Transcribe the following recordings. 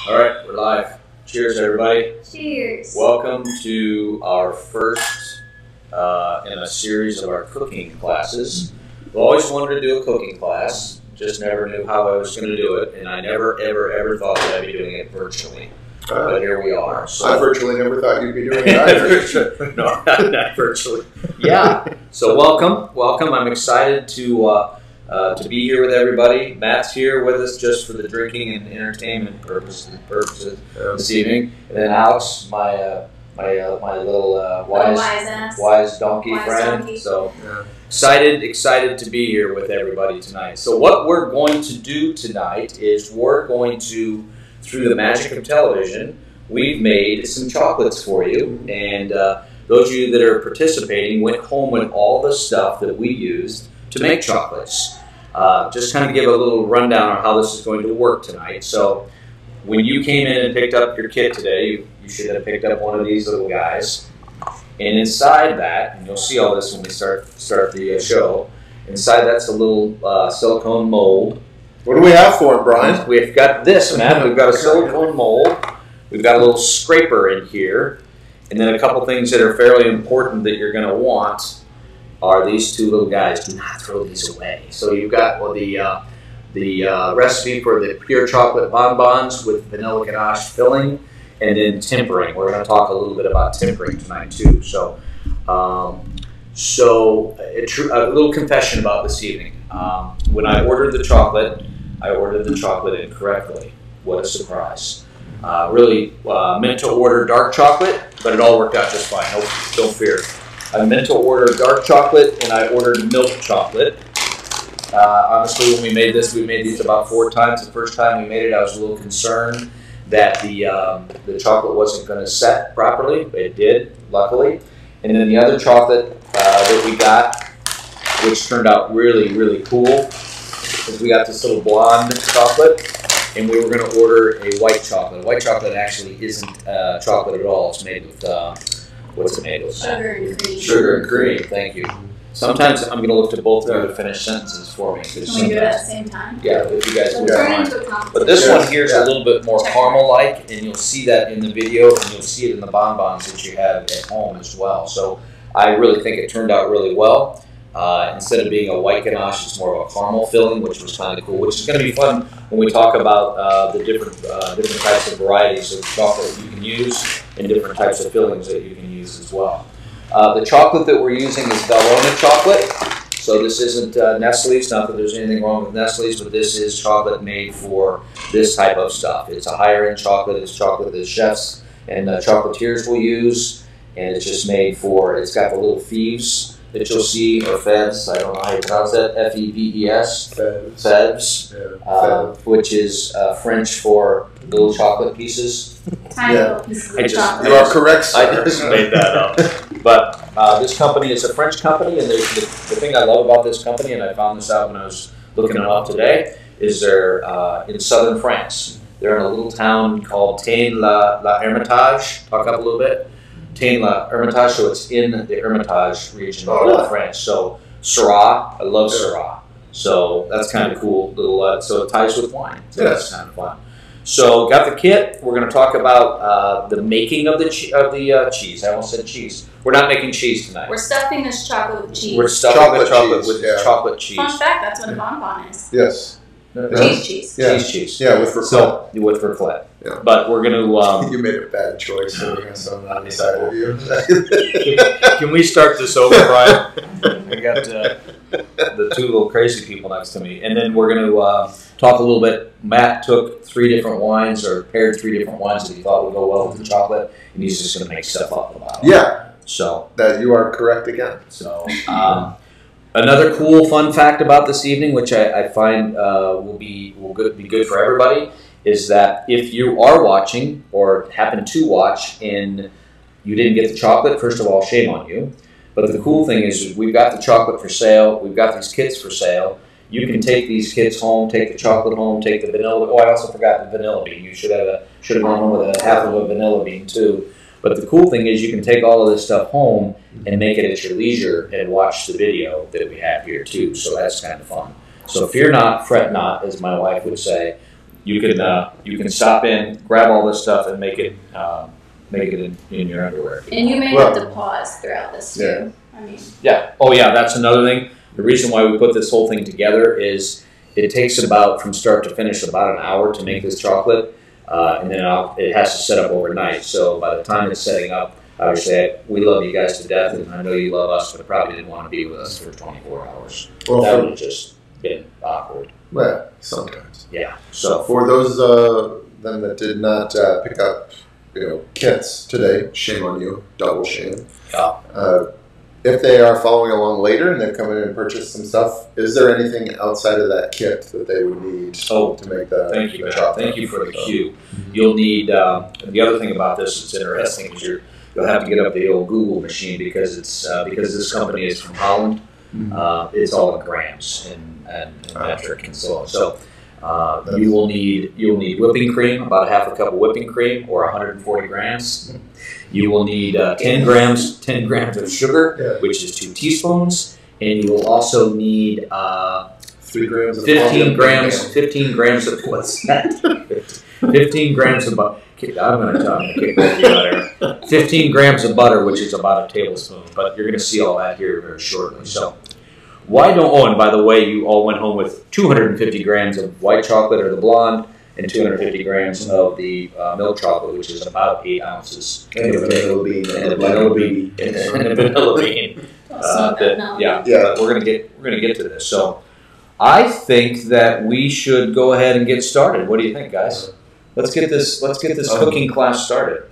All right, we're live. Cheers, everybody. Cheers. Welcome to our first in a series of our cooking classes. I've always wanted to do a cooking class, just never knew how I was going to do it, and I never, ever thought that I'd be doing it virtually. But here we are. So. I virtually never thought you'd be doing it either. No, not virtually. Yeah. So welcome. I'm excited to be here with everybody. Matt's here with us just for the drinking and entertainment purposes this evening. And then Alex, my little wise donkey friend. Donkey. So excited to be here with everybody tonight. So what we're going to do tonight is we're going to, through the magic of television, we've made some chocolates for you. And those of you that are participating went home with all the stuff that we used to make chocolates. Just kind of give a little rundown on how this is going to work tonight. So when you came in and picked up your kit today, you should have picked up one of these little guys. And inside that, and you'll see all this when we start the show, inside that's a little silicone mold. What do we have for him, Brian? We've got this, man. We've got a silicone mold. We've got a little scraper in here. And then a couple things that are fairly important that you're going to want are these two little guys. Do not throw these away. So you've got the recipe for the pure chocolate bonbons with vanilla ganache filling, and then tempering. We're going to talk a little bit about tempering tonight too. So, a little confession about this evening. When I ordered the chocolate incorrectly. What a surprise! Really meant to order dark chocolate, but it all worked out just fine. Don't fear. I meant to order dark chocolate, and I ordered milk chocolate. Honestly, when we made these about 4 times. The first time we made it, I was a little concerned that the chocolate wasn't going to set properly. It did, luckily. And then the other chocolate that we got, which turned out really, really cool, is we got this little blonde chocolate, and we were going to order a white chocolate. White chocolate actually isn't chocolate at all. It's made with... what's it made with? Sugar and cream. Sugar and cream, thank you. Sometimes I'm going to look to both of you to finish sentences for me. Can we do it at the same time? Yeah, if you guys will. But this one here is a little bit more caramel-like, and you'll see that in the video, and you'll see it in the bonbons that you have at home as well. So I really think it turned out really well. Instead of being a white ganache, it's more of a caramel filling, which was kind of cool, which is going to be fun when we talk about the different types of varieties of chocolate you can use and different types of fillings that you can use as well. The chocolate that we're using is Valrhona chocolate. So this isn't Nestle's, not that there's anything wrong with Nestle's, but this is chocolate made for this type of stuff. It's a higher end chocolate. It's chocolate that chefs and chocolatiers will use, and it's just made for, it's got the little thieves that you'll see, or fèves, I don't know how you pronounce that, F-E-V-E-S, fèves, which is French for little chocolate pieces. Tiny little pieces of chocolate. You are correct, sir. I just made that up. But this company is a French company, and the thing I love about this company, and I found this out when I was looking it up today, is they're in southern France. They're in a little town called Tain-la-Hermitage. Talk up a little bit. Tain-la-Hermitage, so it's in the Hermitage region of France. So Syrah, I love Syrah. So that's kind of cool. Little, so it ties with wine. So that's kind of fun. So got the kit. We're going to talk about the making of the cheese. I almost said cheese. We're not making cheese tonight. We're stuffing this chocolate with cheese. We're stuffing the chocolate with chocolate cheese. Fun fact, that's what a bonbon is. Yes. Cheese. Yeah. Cheese. Yeah, with raclette. So, with raclette. Yeah. But we're going to... you made a bad choice. So we're going to send that on the side of you. Can we start this over, Brian? I got the 2 little crazy people next to me. And then we're going to talk a little bit. Matt took 3 different wines, or paired 3 different wines that he thought would go well with the chocolate. And he's just going to make stuff up about it. Yeah. So... that you are correct again. So... another cool fun fact about this evening, which I find will be good for everybody, is that if you are watching or happen to watch and you didn't get the chocolate, first of all, shame on you. But the cool thing is we've got the chocolate for sale. We've got these kits for sale. You can take these kits home, take the chocolate home, take the vanilla. Oh, I also forgot the vanilla bean. You should have gone home with a half of a vanilla bean too. But the cool thing is you can take all of this stuff home and make it at your leisure and watch the video that we have here too. So that's kind of fun. So fear not, fret not, as my wife would say. you can stop in, grab all this stuff, and make it in your underwear. And you may have to pause throughout this too. Yeah. I mean. Yeah. Oh yeah, that's another thing. The reason why we put this whole thing together is it takes about, from start to finish, about an hour to make this chocolate, and then it has to set up overnight. So by the time it's setting up, obviously we love you guys to death, and I know you love us, but probably didn't want to be with us for 24 hours. Well, that would have just been awkward. Well, sometimes. Yeah. So For those them that did not pick up, kits today, shame on you, double shame. If they are following along later and they've come in and purchased some stuff, is there anything outside of that kit that they would need to make the thank you, the Matt. chocolate? Thank you for the cue. You'll need the other thing about this that's interesting is you'll have to get up the old Google machine because because this company is from Holland. It's all in grams and metric and so on. So you'll need whipping cream, about half a cup of whipping cream, or 140 grams. You will need 10 grams of sugar, which is 2 teaspoons, and you will also need 3 grams of 15 grams of what's that? 15 grams of butter. I'm going to kick that butter. 15 grams of butter, which is about a tablespoon, but you're going to see all that here very shortly. So, why don't? Oh, and by the way, you all went home with 250 grams of white chocolate or the blonde, and 250 grams of the milk chocolate, which is about 8 ounces. And the vanilla bean. And the vanilla bean. And the vanilla bean. But we're gonna get to this. So, I think that we should go ahead and get started. What do you think, guys? Let's get this cooking class started.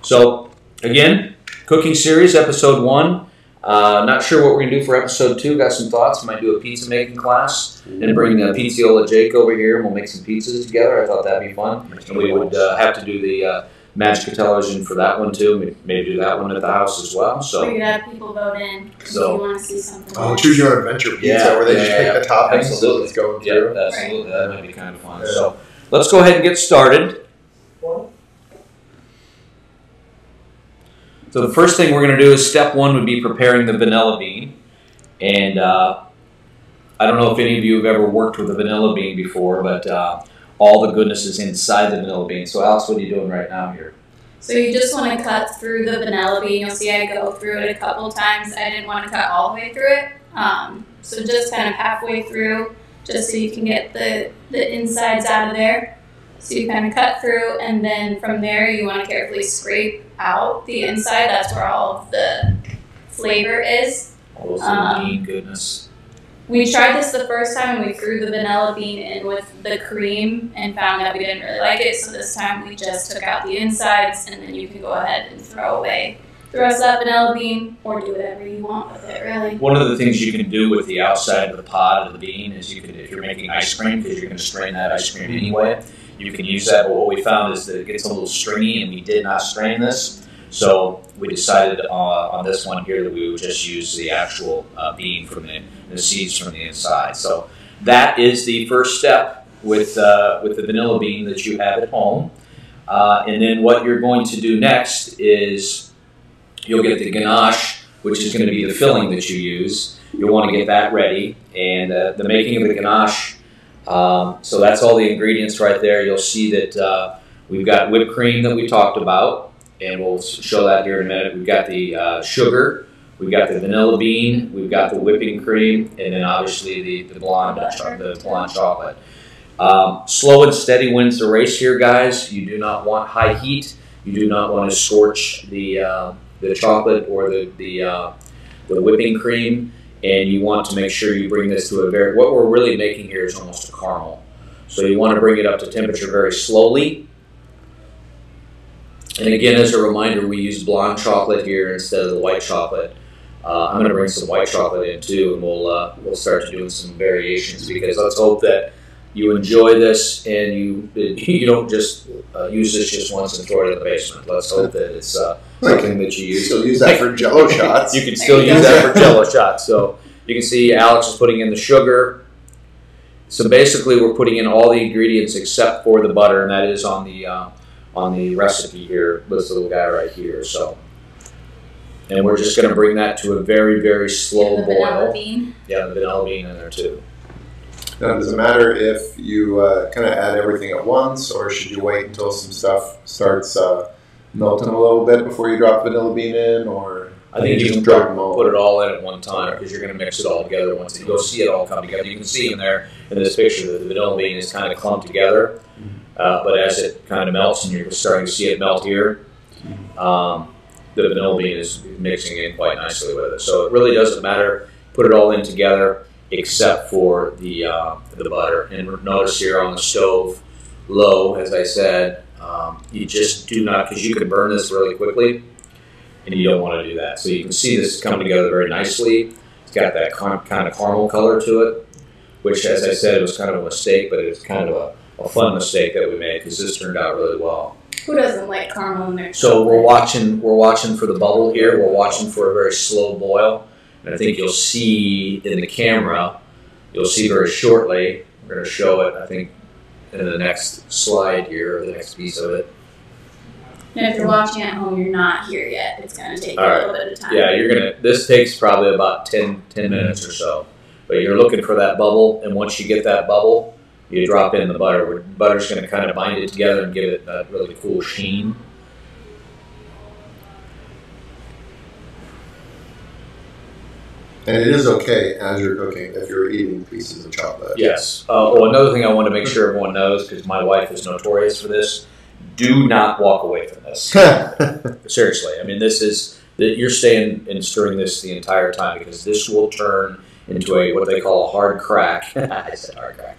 So, again, cooking series, episode 1. Not sure what we're going to do for episode 2. Got some thoughts. Might do a pizza making class and bring Pizziola Jake over here, and we'll make some pizzas together. I thought that'd be fun. And we would have to do the Magic of Television for that one too. Maybe do that one at the house as well. So we could have people vote in if you want to see something. Oh, choose your own adventure pizza where they just pick the toppings. Absolutely. Let's go through. Yeah, absolutely. That might be kind of fun. So let's go ahead and get started. So the first thing we're going to do is step 1 would be preparing the vanilla bean. And I don't know if any of you have ever worked with a vanilla bean before, but all the goodness is inside the vanilla bean. So Alex, what are you doing right now here? So you just want to cut through the vanilla bean. You'll see I go through it a couple times. I didn't want to cut all the way through it. So just kind of halfway through, just so you can get the insides out of there. So you kind of cut through, and then from there you want to carefully scrape out the inside. That's where all of the flavor is. All those bean goodness. We tried this the first time, and we threw the vanilla bean in with the cream and found that we didn't really like it. So this time we just took out the insides, and then you can go ahead and throw away the rest of that vanilla bean, or do whatever you want with it, really. One of the things you can do with the outside of the pod of the bean is if you're making ice cream, because you're going to strain that ice cream anyway, you can use that. But what we found is that it gets a little stringy, and we did not strain this. So we decided on this one here that we would just use the actual bean from the seeds from the inside. So that is the first step with the vanilla bean that you have at home. And then what you're going to do next is you'll get the ganache, which is going to be the filling that you use. You'll want to get that ready. And the making of the ganache, so that's all the ingredients right there. You'll see that we've got whipped cream that we talked about, and we'll show that here in a minute. We've got the sugar, we've got the vanilla bean, we've got the whipping cream, and then obviously the blonde chocolate. Slow and steady wins the race here, guys. You do not want high heat. You do not want to scorch the chocolate or the whipping cream, and you want to make sure you bring this to what we're really making here is almost a caramel. So you want to bring it up to temperature very slowly. And again, as a reminder, we use blonde chocolate here instead of the white chocolate. I'm going to bring some white chocolate in too, and we'll start doing some variations, because let's hope that you enjoy this and you don't just use this just once and throw it in the basement. Let's hope that it's something that you use. Still use that for Jello shots. You can still use that for Jello shots. So you can see Alex is putting in the sugar. So basically, we're putting in all the ingredients except for the butter, and that is on the recipe here. This little guy right here. So, and we're just going to bring that to a very, very slow boil. Vanilla bean. Yeah, the vanilla bean in there too. Now, does it matter if you kind of add everything at once, or should you wait until some stuff starts melting a little bit before you drop vanilla bean in? Or I think you can put it all in at one time because you're going to mix it all together once you'll see it all come together. You can see in there in this picture that the vanilla bean is kind of clumped together, but as it kind of melts and you're starting to see it melt here, the vanilla bean is mixing in quite nicely with it. So it really doesn't matter. Put it all in together except for the butter. And notice here on the stove, low, as I said, you just do not, because you can burn this really quickly, and you don't want to do that. So you can see this come together very nicely. It's got that kind of caramel color to it, which, as I said, it was kind of a mistake, but it's kind of a fun mistake that we made because this turned out really well. Who doesn't like caramel in their So we're watching for the bubble here. We're watching for a very slow boil. And I think you'll see in the camera, you'll see very shortly, we're going to show it, I think, in the next slide here, or the next piece of it. And if you're watching at home, you're not here yet. It's going to take a little bit of time. Yeah, this takes probably about 10 minutes or so. But you're looking for that bubble, and once you get that bubble, you drop in the butter. The butter's going to kind of bind it together and give it a really cool sheen. And it is okay as you're cooking if you're eating pieces of chocolate. Yes. Well, another thing I want to make sure everyone knows, because my wife is notorious for this, do not walk away from this. Seriously. I mean, you're staying and stirring this the entire time because this will turn into what they call a hard crack. I said hard crack.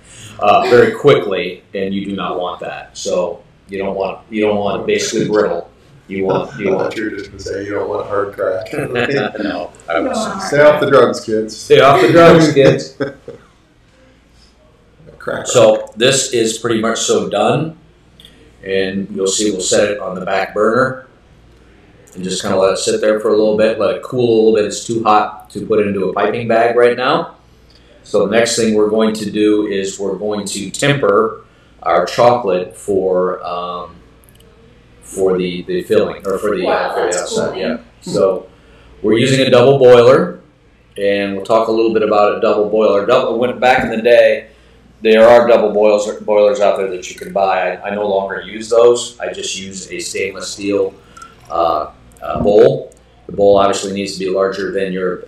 Very quickly, and you do not want that. So you don't want basically brittle. You want you're just going to say you don't want hard crack. No. Stay off the drugs, kids. Stay off the drugs, kids. Crack. So this is pretty much so done. And you'll see we'll set it on the back burner. And just kind of let it sit there for a little bit. Let it cool a little bit. It's too hot to put into a piping bag right now. So the next thing we're going to do is we're going to temper our chocolate for the filling, or for the outside. Yeah. So we're using a double boiler, and we'll talk a little bit about a double boiler. Back in the day, there are double boilers out there that you can buy. I no longer use those. I just use a stainless steel bowl. The bowl obviously needs to be larger than your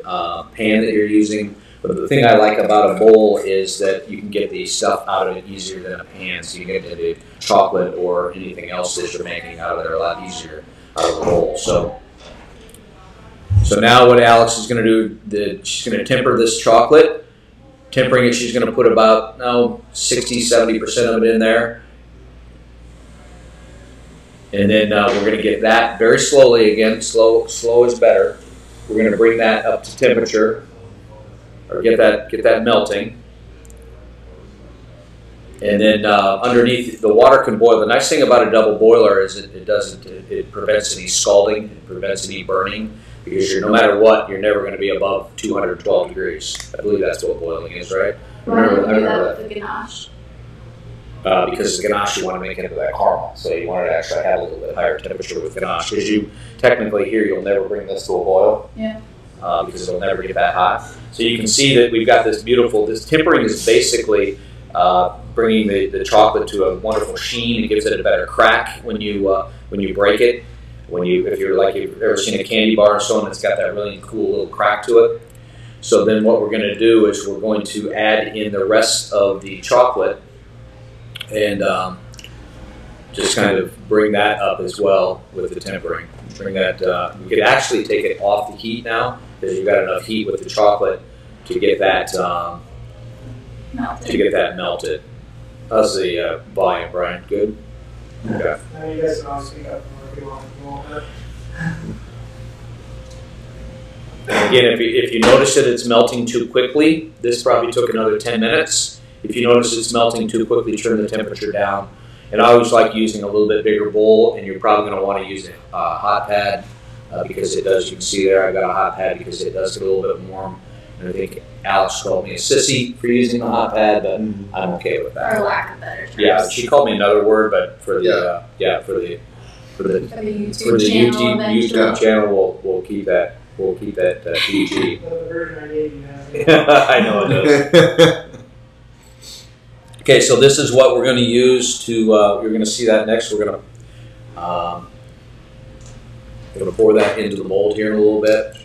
pan that you're using. But the thing I like about a bowl is that you can get the stuff out of it easier than a pan. So you can get the chocolate or anything else that you're making out of there a lot easier out of the bowl. So now what Alex is going to do, she's going to temper this chocolate. Tempering it, she's going to put about 60–70% of it in there. And then we're going to get that very slowly again. Slow is better. We're going to bring that up to temperature, or get that melting. And then underneath, the water can boil. The nice thing about a double boiler is it prevents any scalding, it prevents any burning, because no matter what, you're never going to be above 212 degrees. I believe that's what boiling is, right? Why do you do that with the ganache? Because the ganache you want to make into that caramel, so you want it to actually have a little bit higher temperature with ganache. Because you technically here, you'll never bring this to a boil. Yeah. Because it'll never get that hot. So you can see that we've got this tempering is basically bringing the chocolate to a wonderful sheen. It gives it a better crack when you break it. If you've ever seen a candy bar or so, and it's got that really cool little crack to it. So then what we're going to do is we're going to add in the rest of the chocolate and just kind of bring that up as well with the tempering. Bring that. We could actually take it off the heat now because you've got enough heat with the chocolate to get that melted. How's the volume, Brian? Good. Okay. Now you guys can all speak up more if you want. Again, if you notice that it's melting too quickly, this probably took another 10 minutes. If you notice it's melting too quickly, turn the temperature down. And I always like using a little bit bigger bowl, and you're probably going to want to use a hot pad because it does, you can see there I've got a hot pad because it does get a little bit warm. And I think Alex called me a sissy for using the hot pad, but I'm okay with that. For lack of better terms. Yeah, she called me another word, but for the YouTube channel, we'll keep that. We'll keep that PG. The version I gave you now. I know it does. Okay, so this is what we're going to use to. You're going to see that next. We're going to pour that into the mold here in a little bit.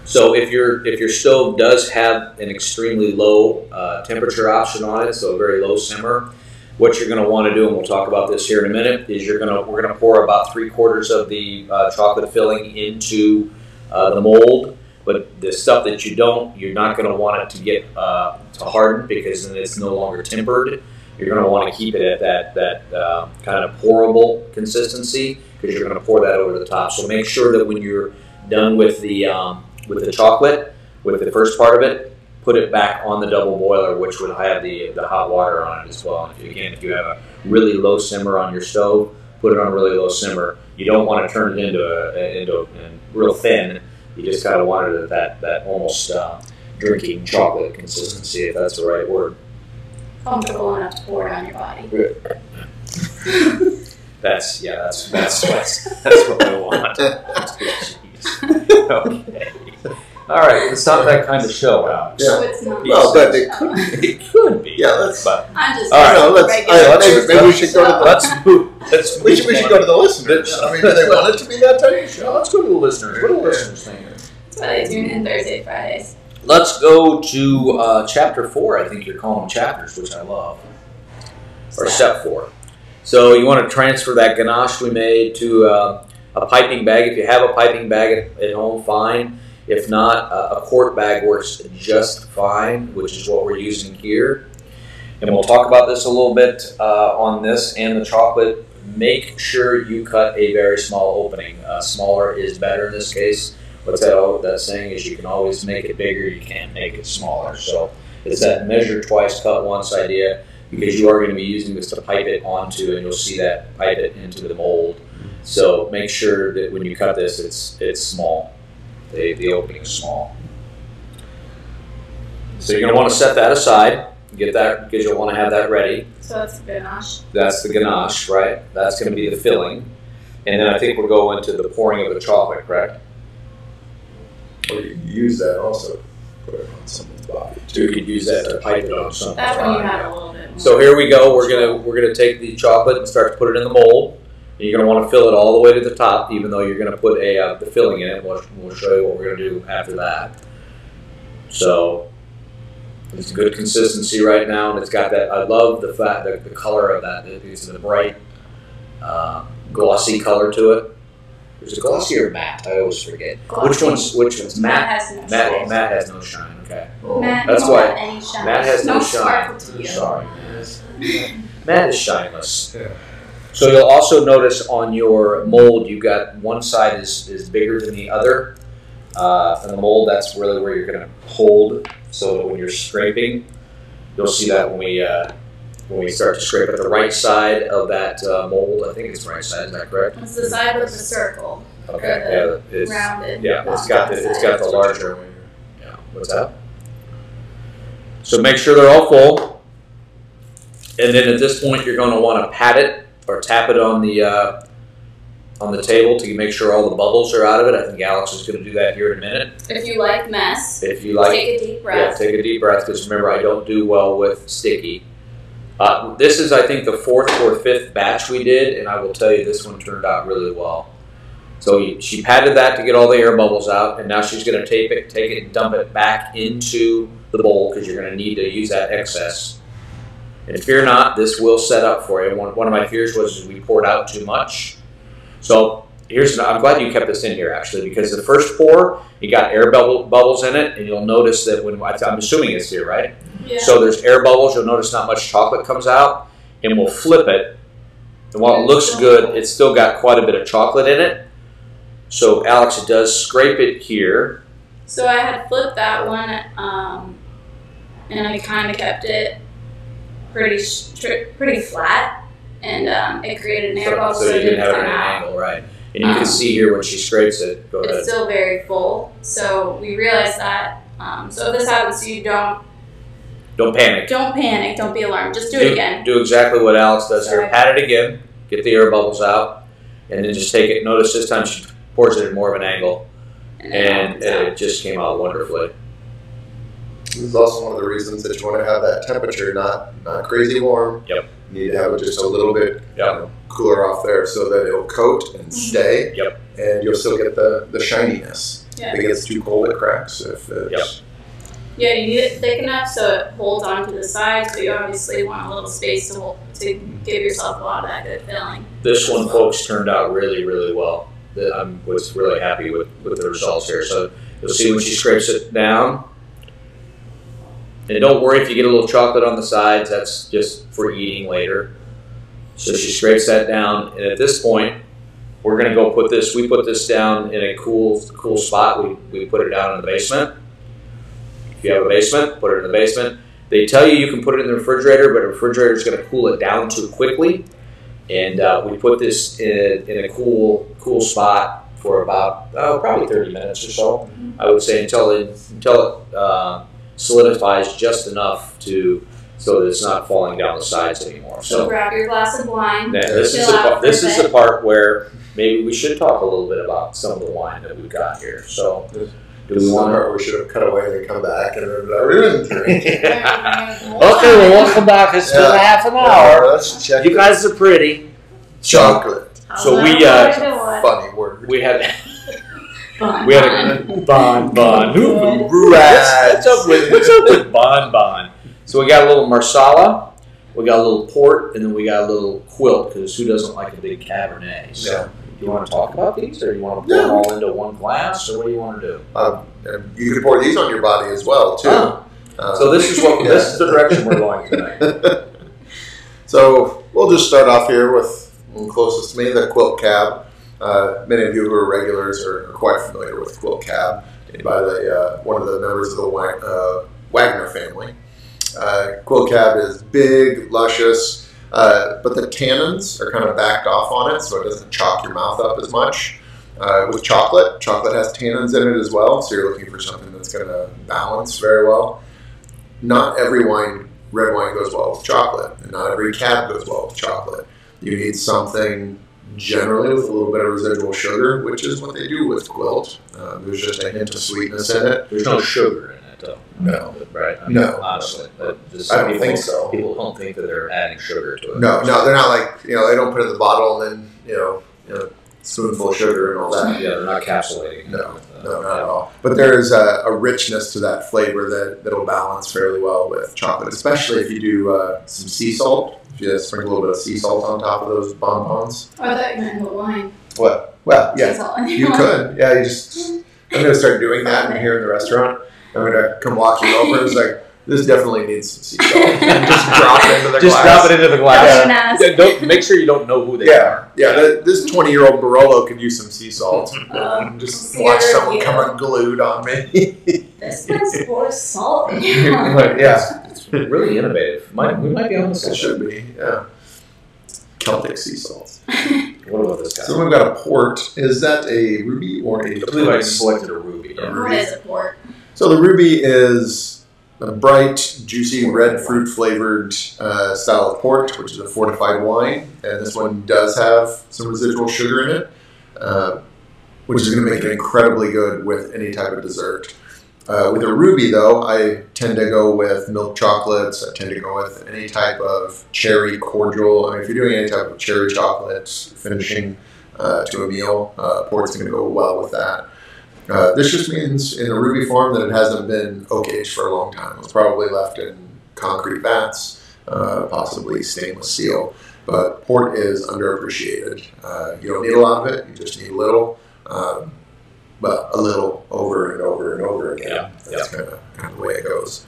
So if your stove does have an extremely low temperature option on it, so a very low simmer, what you're going to want to do, and we'll talk about this here in a minute, is we're going to pour about 3/4 of the chocolate filling into the mold. But the stuff that you're not going to want it to get to harden, because then it's no longer tempered. You're going to want to keep it at that kind of pourable consistency, because you're going to pour that over the top. So make sure that when you're done with the chocolate, with the first part of it, put it back on the double boiler, which would have the hot water on it as well. And if you have a really low simmer on your stove, put it on a really low simmer. You don't want to turn it into real thin. You just kind of want it at that almost drinking chocolate consistency, if that's the right word. Comfortable enough to pour it on your body. That's what I want. Okay. All right, it's not that kind of show, Alex. No, it's not. Well, but it could be. It could be. Yeah, let's. I'm just. All right, maybe we should go to the. Let's move. We should go to the listeners. I mean, do they want it to be that type of show? Let's go to the listeners. What do the listeners think? That's what I tune in Thursday, Fridays. Let's go to chapter 4. I think you're calling them chapters, which I love. Or step 4. So you want to transfer that ganache we made to a piping bag. If you have a piping bag at home, fine. If not, a quart bag works just fine, which is what we're using here. And we'll talk about this a little bit on this and the chocolate. Make sure you cut a very small opening. Smaller is better in this case. What's that saying is you can always make it bigger, you can't make it smaller. So it's that measure twice, cut once idea, because you are going to be using this to pipe it onto, and you'll see that pipe it into the mold. So make sure that when you cut this, it's small. The opening is small. So you're going to want to set that aside. Get that, because you'll want to have that ready. So that's the ganache. That's the ganache, right? That's going to be the filling. And then I think we'll go into the pouring of the chocolate, correct? Or you can use that also. Put it on someone's body. So you could use that to pipe it on something. That one you have a little bit more. So here we go. We're gonna take the chocolate and start to put it in the mold. And you're gonna want to fill it all the way to the top, even though you're gonna put the filling in it. We'll show you what we're gonna do after that. So it's a good consistency right now, and it's got that. I love the fact that the color of that. It's a bright, glossy color to it. Is it glossy or matte? I always forget. Glossy. Which one's matte? Matte has no shine. Matte has no shine. Okay. Matte, That's you why don't have any shine. Matte has no shine. sparkle to you. Sorry. Matte is shineless. Yeah. So you'll also notice on your mold, you've got one side is bigger than the other. And the mold, that's really where you're going to hold. So that when you're scraping, you'll see that when we start to scrape at the right side of that mold. I think it's the right side. Is that correct? It's the side with the circle. Okay. Yeah. It's rounded. Yeah. It's got the larger. Yeah. What's that? So make sure they're all full. And then at this point, you're going to want to pat it or tap it on the table to make sure all the bubbles are out of it. I think Alex is going to do that here in a minute. If you like mess, take a deep breath. Yeah, take a deep breath, because remember, I don't do well with sticky. This is, I think, the 4th or 5th batch we did, and I will tell you this one turned out really well. So she patted that to get all the air bubbles out, and now she's going to take it and dump it back into the bowl, because you're going to need to use that excess. And fear not, this will set up for you. One of my fears was we poured out too much. So I'm glad you kept this in here, actually, because the first pour, you got air bubbles in it, and you'll notice that I'm assuming it's here, right? Yeah. So there's air bubbles. You'll notice not much chocolate comes out, and we'll flip it. And while it looks good, it's still got quite a bit of chocolate in it. So Alex does scrape it here. So I had flipped that one, and I kind of kept it pretty flat, and it created an air bubble, so you didn't have it at an angle, right? And you can see here when she scrapes it. Go ahead. It's still very full, so we realized that. So if this happens to you, don't panic. Don't panic. Don't be alarmed. Just do it again. Do exactly what Alex does here. Pat it again. Get the air bubbles out, and then just take it. Notice this time she pours it at more of an angle, and it just came out wonderfully. is also one of the reasons that you want to have that temperature not crazy warm. Yep. You need to have it just a little bit cooler off there so that it'll coat and stay. Yep. And you'll still get the shininess. Yeah. If it gets too cold, it cracks. If it's, Yeah, you need it thick enough so it holds onto the sides, but you obviously want a little space to give yourself a lot of that good filling. This one, folks, turned out really, really well. I was really happy with the results here. So you'll see when she scrapes it down. And don't worry if you get a little chocolate on the sides. That's just for eating later. So she scrapes that down. And at this point, we're going to go put this. We put this down in a cool spot. We put it down in the basement. If you have a basement, put it in the basement. They tell you can put it in the refrigerator, but the refrigerator is going to cool it down too quickly. And we put this in a cool spot for about probably 30 minutes or so. I would say until it solidifies just enough so that it's not falling down the sides anymore. So grab your glass of wine. Now, this is the part where maybe we should talk a little bit about some of the wine that we've got here. So. Do we want to, or we should have cut away and come back and drink? Okay, well, welcome back. It's been a half an hour. Let's check. You guys are pretty. Chocolate. So we funny word. We had a bonbon. What's up with bonbon? So we got a little Marsala, we got a little port, and then we got a little quilt, because who doesn't like a big Cabernet? So do you want to talk about these, or do you want to pour them all into one glass, or what do you want to do? You could pour these on your body as well, too. So this is the direction we're going tonight. So we'll just start off here with one closest to me, the quilt cab. Many of you who are regulars are quite familiar with quilt cab, made by one of the members of the Wagner family. Quilt cab is big, luscious, but the tannins are kind of backed off on it, so it doesn't chalk your mouth up as much. With chocolate has tannins in it as well, so you're looking for something that's going to balance very well. Not every red wine goes well with chocolate, and not every cab goes well with chocolate. You need something generally with a little bit of residual sugar, which is what they do with quilt. There's just a hint of sweetness in it. There's no sugar in it, though. No. Right? No. Honestly. I don't think so. People don't think that they're adding sugar to it. No, they're not like, they don't put it in the bottle and then, spoonful of sugar and all that. Yeah, they're not encapsulating. No, not at all. But there's a richness to that flavor that'll balance fairly well with chocolate, especially if you do some sea salt. If you sprinkle a little bit of sea salt on top of those bonbons. Oh, I thought you meant wine. What? Well, yeah, Sea salt. you could. Yeah, I'm going to start doing that in here in the restaurant. I'm going to come walking over. It's like, this definitely needs some sea salt. And just drop it into the glass. Just drop it into the glass. Yeah. Don't make sure you don't know who they are. Yeah, this 20-year-old Barolo could use some sea salt. Just watch someone come unglued on me. This guy's pours salt in Yeah. It's really innovative. We might be on this. It should be, yeah. Celtic sea salt. What about this guy? So we've got a port. Is that a ruby or a I believe I selected a ruby. A What is a port? So the ruby is a bright, juicy, red fruit-flavored style of port, which is a fortified wine. And this one does have some residual sugar in it, which is going to make it incredibly good with any type of dessert. With a ruby, though, I tend to go with milk chocolates. I tend to go with any type of cherry cordial. I mean, if you're doing any type of cherry chocolate finishing to a meal, port's going to go well with that. This just means in a ruby form that it hasn't been oak aged for a long time. It was probably left in concrete vats, possibly stainless steel. But port is underappreciated. You don't need a lot of it. You just need a little. But a little over and over and over again. Yeah. That's kind of the way it goes.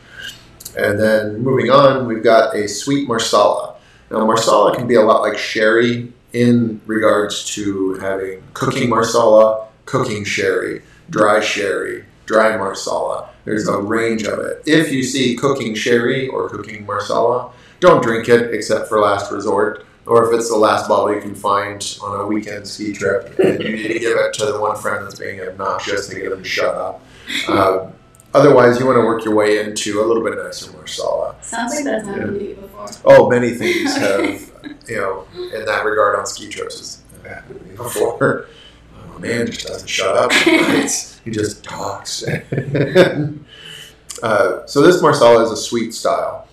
And then moving on, we've got a sweet Marsala. Now, Marsala can be a lot like sherry in regards to having cooking Marsala, cooking sherry, dry Marsala. There's a range of it. If you see cooking sherry or cooking Marsala, don't drink it except for last resort. Or if it's the last bottle you can find on a weekend ski trip, and you need to give it to the one friend that's being obnoxious to get them to shut up. Otherwise, you want to work your way into a little bit nicer Marsala. Sounds like that's happened to you before. Oh, many things have, in that regard on ski trips have happened to me before. Oh, man just doesn't shut up. He just talks. So this Marsala is a sweet style.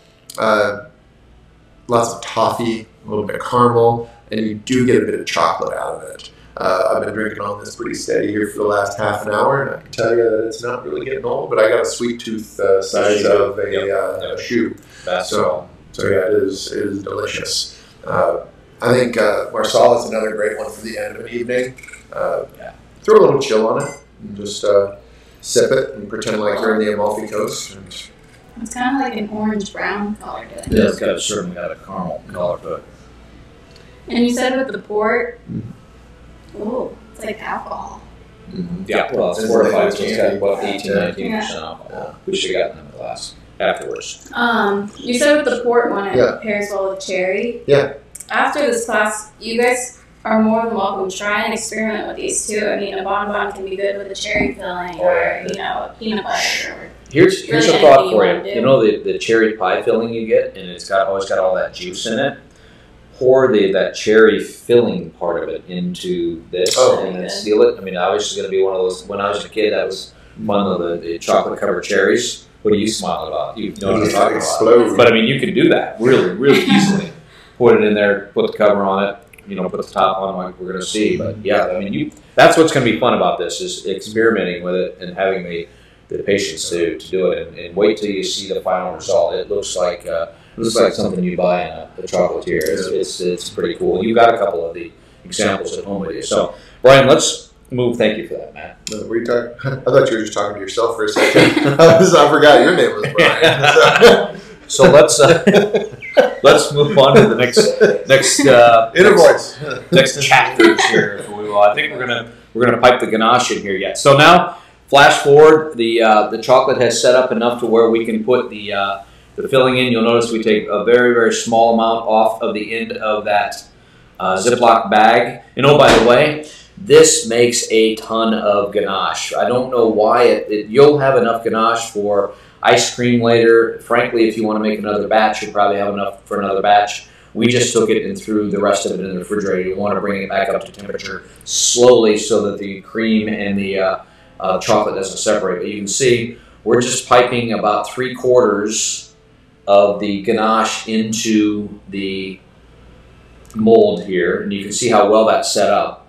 Lots of toffee, a little bit of caramel, and you do get a bit of chocolate out of it. I've been drinking on this pretty steady here for the last half an hour, and I can tell you that it's not really getting old, but I got a sweet tooth size of a shoe. So yeah, it is delicious. I think Marsala is another great one for the end of an evening. Throw a little chill on it, and just sip it and pretend like you're in the Amalfi Coast. And it's kind of like an orange-brown color to it. Yeah, it's certainly got a caramel color to it. And you said with the port, it's like alcohol. Yeah, well, it's fortified, so it's got about 18-19% alcohol. We should have gotten in the glass afterwards. You said with the port one, it pairs well with cherry. Yeah. After this class, you guys are more than welcome to try and experiment with these too. I mean, a bonbon can be good with a cherry filling or, a peanut butter. Or Here's really a thought for you. You know the cherry pie filling you get, and it's always got all that juice in it. Pour that cherry filling part of it into this and then seal it. I mean, obviously going to be one of those. When I was a kid, that was one of the chocolate covered cherries. What are you smiling about? You know what I'm talking about. But I mean, you can do that really, really easily. Put it in there, put the cover on it. Put the top on like we're going to see. But yeah, I mean, that's what's going to be fun about this is experimenting with it and having the patience to do it and wait till you see the final result. It looks like something you buy in a chocolatier. It's pretty cool. You've got a couple of the examples at home with you. So, Brian, let's move. Thank you for that, Matt. Were you talking? I thought you were just talking to yourself for a second. I forgot your name was Brian. So let's move on to the next chapters here, if we will. I think we're gonna pipe the ganache in here yet. So now, flash forward. The chocolate has set up enough to where we can put the filling in. You'll notice we take a very, very small amount off of the end of that Ziploc bag. And oh, by the way, this makes a ton of ganache. I don't know why you'll have enough ganache for ice cream later. Frankly, if you want to make another batch, you'll probably have enough for another batch. We just took it and threw the rest of it in the refrigerator. You want to bring it back up to temperature slowly so that the cream and the chocolate doesn't separate. But you can see we're just piping about 3/4 of the ganache into the mold here, and you can see how well that's set up.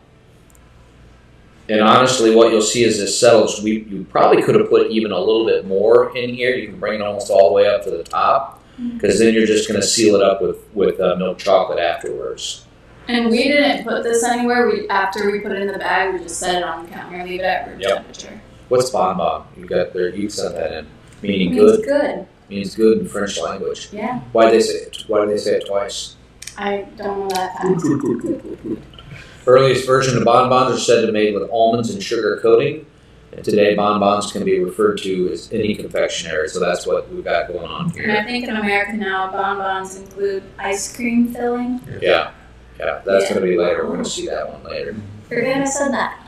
And honestly, what you'll see as this settles, you probably could have put even a little bit more in here. You can bring it almost all the way up to the top, because then you're just going to seal it up with milk chocolate afterwards. And we didn't put this anywhere. After we put it in the bag, we just set it on the counter, leave it at room temperature. What's bonbon? You sent that in. Meaning good. Good. Means good in French language. Yeah. Why did they say it twice? I don't know that fact. Earliest version of bonbons are said to be made with almonds and sugar coating. And today, bonbons can be referred to as any confectionery. So that's what we've got going on here. And I think in America now, bonbons include ice cream filling. Yeah. That's going to be later. We're going to see that one later. Forget I said that.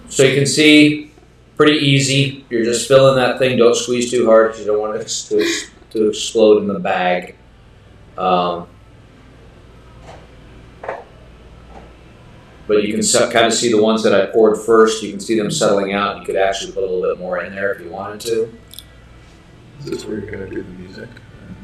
So you can see, pretty easy. You're just filling that thing. Don't squeeze too hard because you don't want it to explode in the bag. But you can kind of see the ones that I poured first. You can see them settling out. You could actually put a little bit more in there if you wanted to. Is this where you're going to do the music?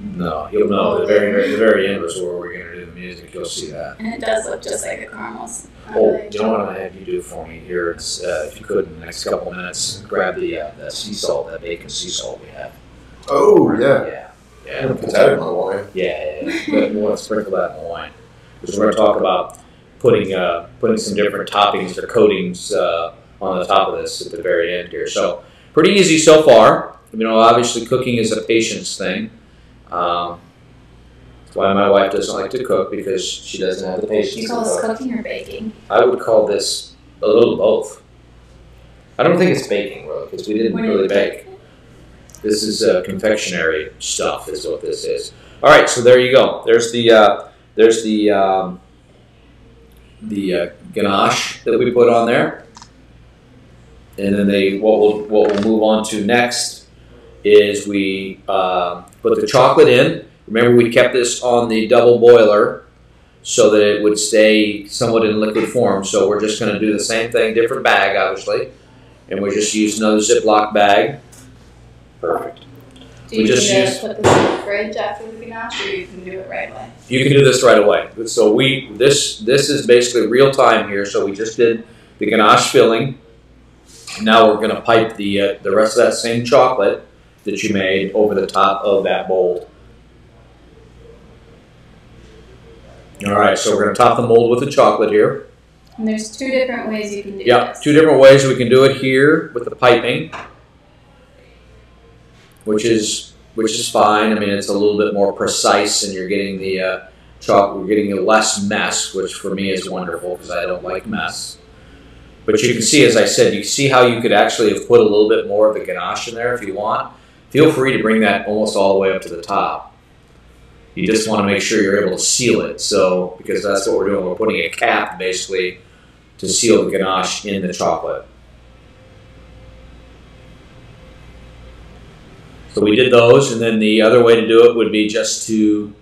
No, you'll know. The very end was where we're going to do the music. You'll see that. And it does look just like a caramel. Oh, do you know what I'm going to have you do for me here? It's, if you could, in the next couple minutes, grab that sea salt, that bacon sea salt we have. Oh, yeah. Yeah. Put that in my wine. Yeah. But we want to sprinkle that in the wine. Because we're going to talk about putting some different toppings or coatings on the top of this at the very end here. So pretty easy so far. Obviously cooking is a patience thing. That's why my wife doesn't like to cook, because she doesn't have the patience. Do you call this cooking or baking? I would call this a little both. I don't think it's baking, really, because we didn't really bake. This is confectionery stuff is what this is. All right, so there you go. There's the ganache that we put on there, and then what we'll move on to next is we put the chocolate in. Remember, we kept this on the double boiler so that it would stay somewhat in liquid form. So we're just going to do the same thing, different bag, obviously, and we're just using another Ziploc bag. Perfect. Do you need to put this in the fridge after the ganache, or you can do it right away? You can do this right away. So this is basically real time here. So we just did the ganache filling. Now we're going to pipe the rest of that same chocolate that you made over the top of that mold. All right, so we're going to top the mold with the chocolate here. And there's 2 different ways you can do this. Yeah, 2 different ways we can do it here with the piping, which is fine. I mean, it's a little bit more precise, and you're getting the chocolate. You're getting less mess, which for me is wonderful because I don't like mess. But you can see, as I said, you see how you could actually have put a little bit more of the ganache in there if you want. Feel free to bring that almost all the way up to the top. You just want to make sure you're able to seal it. So, because that's what we're doing. We're putting a cap, basically, to seal the ganache in the chocolate. So we did those, and then the other way to do it would be just to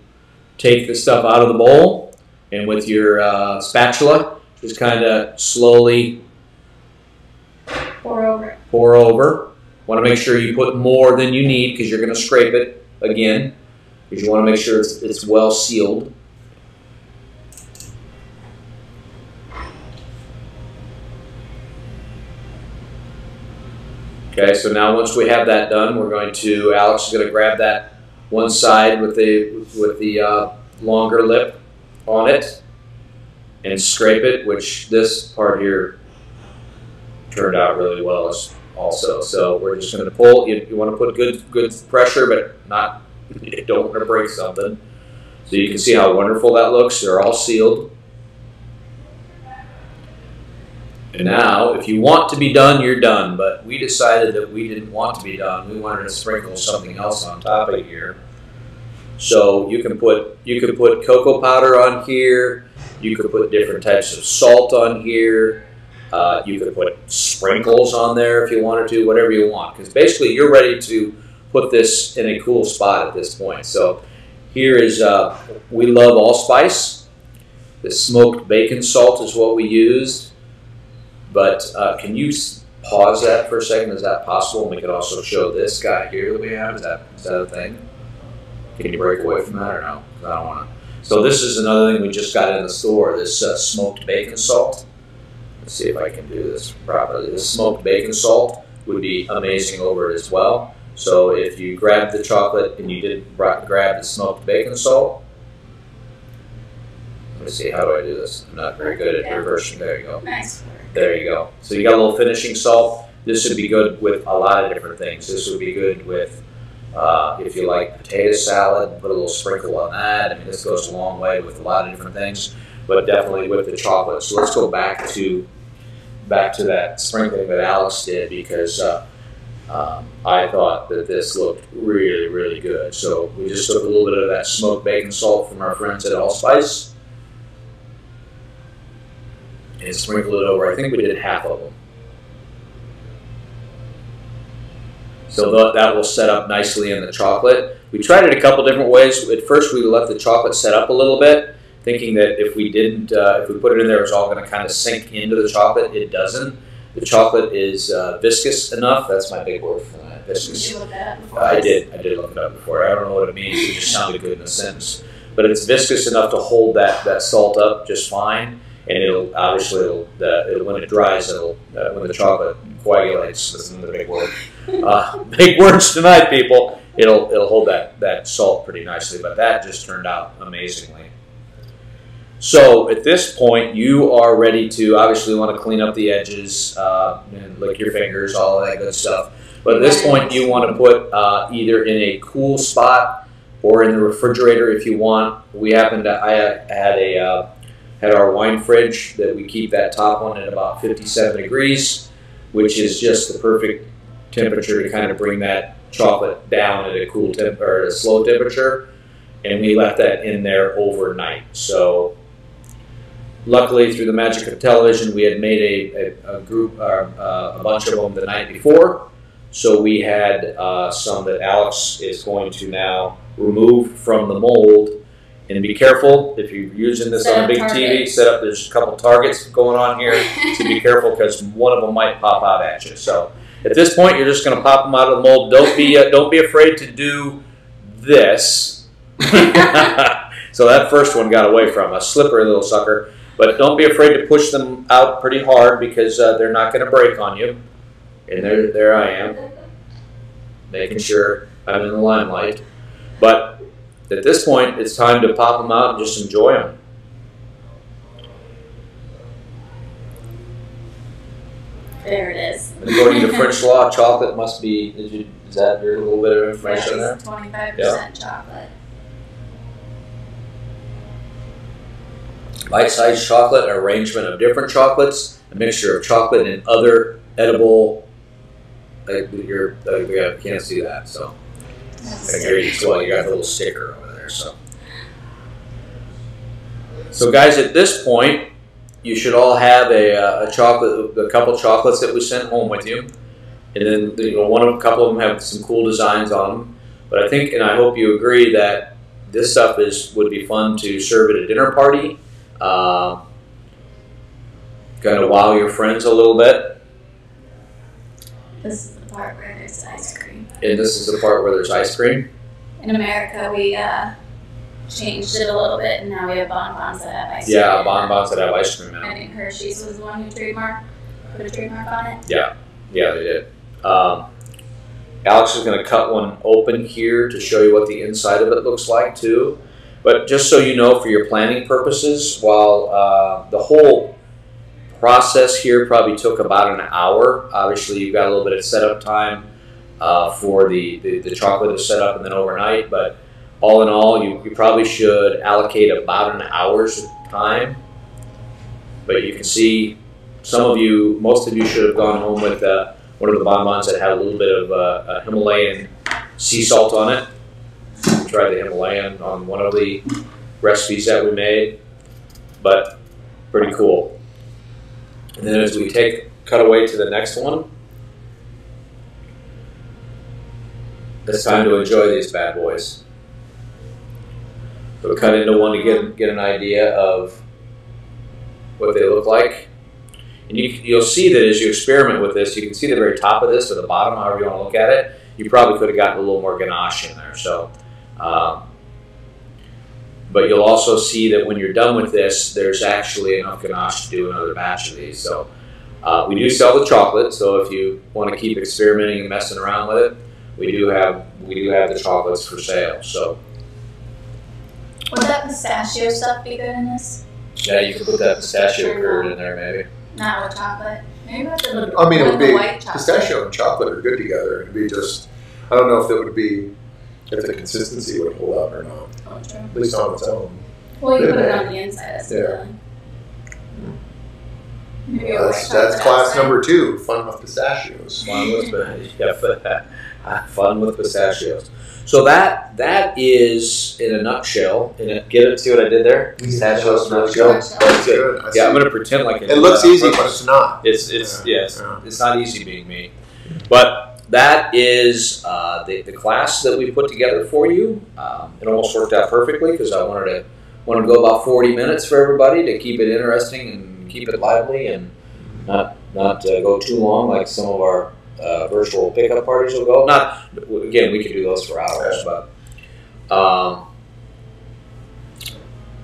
take the stuff out of the bowl, and with your spatula, just kind of slowly pour over. Pour over. Want to make sure you put more than you need because you're going to scrape it again, because you want to make sure it's well sealed. Okay, so now once we have that done, Alex is going to grab that one side with the longer lip on it and scrape it, which this part here turned out really well also. So we're just going to pull. You want to put good pressure, but you don't want to break something. So you can see how wonderful that looks. They're all sealed. And now, if you want to be done, you're done. But we decided that we didn't want to be done. We wanted to sprinkle something else on top of here. So you could put cocoa powder on here. You could put different types of salt on here. You could put sprinkles on there if you wanted to, whatever you want. Because basically, you're ready to put this in a cool spot at this point. So here is, we love allspice. The smoked bacon salt is what we used. But can you pause that for a second? Is that possible? And we could also show this guy here that we have. Is that a thing? Can you break away from that or no? I don't want to. So this is another thing we just got in the store, this smoked bacon salt. Let's see if I can do this properly. This smoked bacon salt would be amazing over it as well. So if you grab the chocolate and you did grab the smoked bacon salt, let me see, how do I do this? I'm not very good at reversing. There you go. Nice work. There you go. So you got a little finishing salt. This would be good with a lot of different things. This would be good with, if you like potato salad, put a little sprinkle on that. I mean, this goes a long way with a lot of different things, but definitely with the chocolate. So let's go back to that sprinkling that Alex did, because I thought that this looked really, really good. So we just took a little bit of that smoked bacon salt from our friends at Allspice and sprinkled it over. I think we did half of them. So that will set up nicely in the chocolate. We tried it a couple different ways. At first, we left the chocolate set up a little bit, thinking that if we didn't, if we put it in there, it's all going to kind of sink into the chocolate. It doesn't. The chocolate is viscous enough. That's my big word for that. Viscous. Did you look that up before? I did look it up before. I don't know what it means. It just sounded good in a sentence. But it's viscous enough to hold that salt up just fine. And it'll obviously, when it dries, when the chocolate coagulates, this is another big word. Big words tonight, people. It'll hold that salt pretty nicely. But that just turned out amazingly. So at this point, you are ready to obviously want to clean up the edges and lick your fingers, all of that good stuff. But at this point, you want to put either in a cool spot or in the refrigerator if you want. We happened to, I had our wine fridge that we keep that top one at about 57 degrees, which is just the perfect temperature to kind of bring that chocolate down at a cool or a slow temperature. And we left that in there overnight. So luckily, through the magic of television, we had made a bunch of them the night before. So we had some that Alex is going to now remove from the mold. And be careful if you're using this on a big TV. There's a couple targets going on here, so be careful because one of them might pop out at you. So At this point, you're just going to pop them out of the mold. Don't be afraid to do this. So that first one got away from us. Slippery little sucker. But don't be afraid to push them out pretty hard because they're not going to break on you. And there I am, making sure I'm in the limelight. But at this point, it's time to pop them out and just enjoy them. There it is. And according to French law, chocolate must be, is that your little bit of information there? 25% chocolate. Bite-sized chocolate, an arrangement of different chocolates, a mixture of chocolate and other edible. I can't see that, so. Well, you got the little sticker over there, so. So, guys, at this point, you should all have a couple chocolates that we sent home with you, and then a couple of them have some cool designs on them. But I think, and I hope you agree that this stuff would be fun to serve at a dinner party. Kind of wow your friends a little bit. This is the part where there's ice cream. And this is the part where there's ice cream. In America, we changed it a little bit, and now we have bonbons that have ice cream. Yeah, bonbons that have ice cream in them. I think Hershey's was the one who put a trademark on it. Yeah, they did. Alex is going to cut one open here to show you what the inside of it looks like too. But just so you know, for your planning purposes, while the whole process here probably took about an hour, obviously you've got a little bit of setup time for the chocolate to set up and then overnight, but all in all, you probably should allocate about an hour's time. But you can see most of you should have gone home with one of the bonbons that had a little bit of Himalayan sea salt on it. We tried the Himalayan on one of the recipes that we made, but pretty cool. And then as we cut away to the next one, it's time to enjoy these bad boys. So we cut into one to get an idea of what they look like. And you'll see that as you experiment with this, you can see the very top of this or the bottom, however you want to look at it. You probably could have gotten a little more ganache in there. So, but you'll also see that when you're done with this, there's actually enough ganache to do another batch of these. So we do sell the chocolate. So if you want to keep experimenting and messing around with it, we do have the chocolates for sale. So would that pistachio stuff be good in this? yeah, you could put that pistachio curd in there maybe. Not with chocolate. Maybe with the little. I mean, it would be white chocolate. Pistachio and chocolate are good together. It'd be just, I don't know if it would be, if the consistency would hold up or not. Oh, true. At least on its own. Well, you put it on the inside. That's the feeling. Maybe a white That's chocolate class outside. number 2, fun with pistachios. Fun with pistachios. So that is in a nutshell. See what I did there? Pistachios nutshell. That's good. I Yeah, I'm see. going to pretend like It looks easy, but it's not. It's not easy being me. But that is the class that we put together for you. It almost worked out perfectly because I wanted to go about 40 minutes for everybody to keep it interesting and keep it lively and not go too long like some of our virtual pickup parties will go. Again, we could do those for hours, but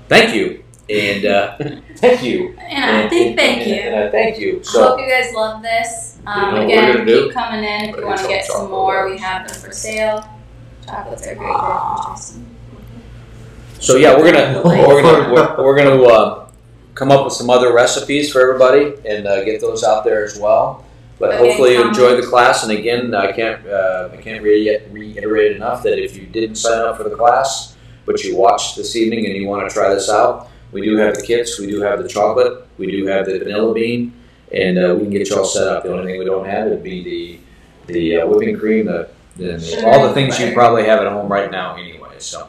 thank you. And thank you. And I think thank you. And I thank you. I So hope you guys love this. know what we're Again, gonna do? keep coming in if you want to get some more. We have them for sale. Chocolates are great. They're interesting. So yeah, we're gonna come up with some other recipes for everybody and get those out there as well. But hopefully you enjoyed the class. And again, I can't reiterate enough that if you didn't sign up for the class, but you watched this evening and you want to try this out, we do have the kits, we do have the chocolate, we do have the vanilla bean, and we can get you all set up. The only thing we don't have would be the whipping cream, all the things you probably have at home right now anyway. So,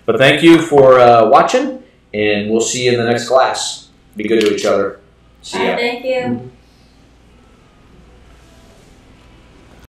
but thank you for watching, and we'll see you in the next class. Be good to each other. See ya. Thank you.